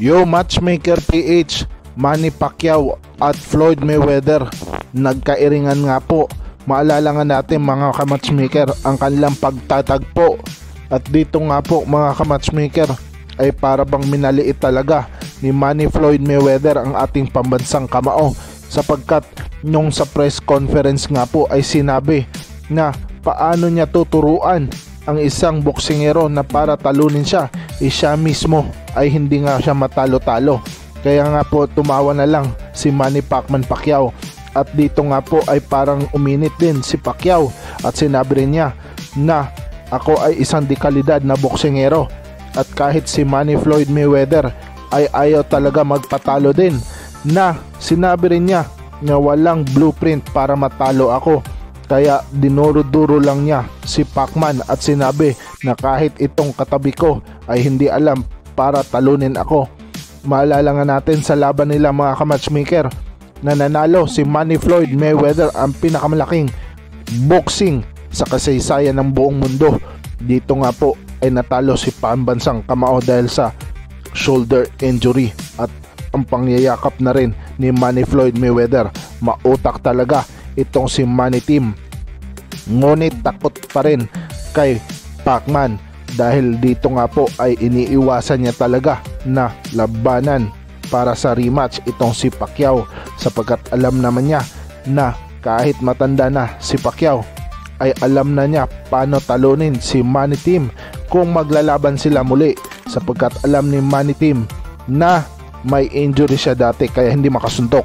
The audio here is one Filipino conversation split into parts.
Yo Matchmaker PH, Manny Pacquiao at Floyd Mayweather nagkairingan nga po. Maalala nga natin mga kamatchmaker ang kanilang pagtatagpo. At dito nga po mga kamatchmaker ay para bang minaliit talaga ni Manny Floyd Mayweather ang ating pambansang kamao, sapagkat nung sa press conference nga po ay sinabi na paano niya tuturuan ang isang boksingero na para talunin siya, siya mismo ay hindi nga siya matalo-talo. Kaya nga po tumawa na lang si Manny Pacquiao. At dito nga po ay parang uminit din si Pacquiao at sinabi rin niya na ako ay isang dekalidad na boksingero, at kahit si Manny Floyd Mayweather ay ayaw talaga magpatalo din, na sinabi rin niya na walang blueprint para matalo ako. Kaya dinuro-duro lang niya si Pacman at sinabi na kahit itong katabi ko ay hindi alam para talunin ako. Maalala nga natin sa laban nila mga kamatchmaker na nanalo si Manny Floyd Mayweather, ang pinakamalaking boxing sa kasaysayan ng buong mundo. Dito nga po ay natalo si pambansang kamao dahil sa shoulder injury. At ang pangyayakap na rin ni Manny Floyd Mayweather, mautak talaga itong si Manny Team. Ngunit takot pa rin kay Pacman dahil dito nga po ay iniiwasan niya talaga na labanan para sa rematch itong si Pacquiao, sapagkat alam naman niya na kahit matanda na si Pacquiao ay alam na niya paano talunin si Manny Team kung maglalaban sila muli, sapagkat alam ni Manny Team na may injury siya dati kaya hindi makasuntok.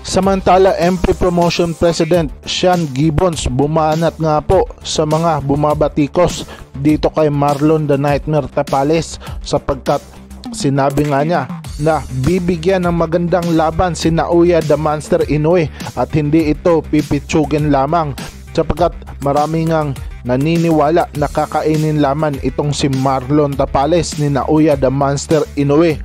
Samantala, MP Promotion President Sean Gibbons bumanat nga po sa mga bumabatikos dito kay Marlon The Nightmare Tapales, sapagkat sinabi nga niya na bibigyan ng magandang laban si Naoya The Monster Inoue at hindi ito pipitsugin lamang, sapagkat marami ngang naniniwala na kakainin lamang itong si Marlon Tapales ni Naoya The Monster Inoue.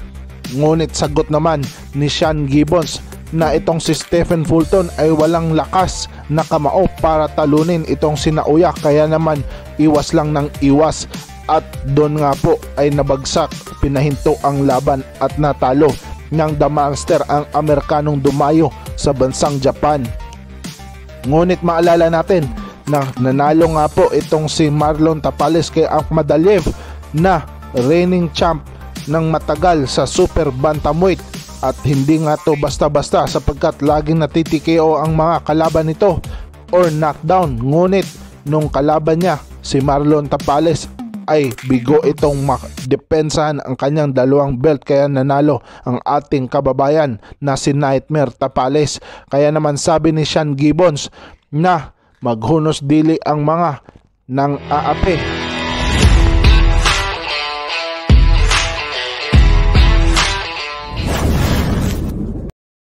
Ngunit sagot naman ni Sean Gibbons na itong si Stephen Fulton ay walang lakas na kamao para talunin itong si Naoya, kaya naman iwas lang ng iwas. At doon nga po ay nabagsak, pinahinto ang laban at natalo ng The Monster ang Amerikanong dumayo sa bansang Japan. Ngunit maalala natin na nanalo nga po itong si Marlon Tapales kay Akhmadaliev na reigning champ ng matagal sa super bantamweight. At hindi nga to basta-basta, sapagkat laging natitiko ang mga kalaban nito or knockdown. Ngunit nung kalaban niya si Marlon Tapales ay bigo itong depensahan ang kanyang dalawang belt, kaya nanalo ang ating kababayan na si Nightmare Tapales. Kaya naman sabi ni Sean Gibbons na maghunos dili ang mga nang aapi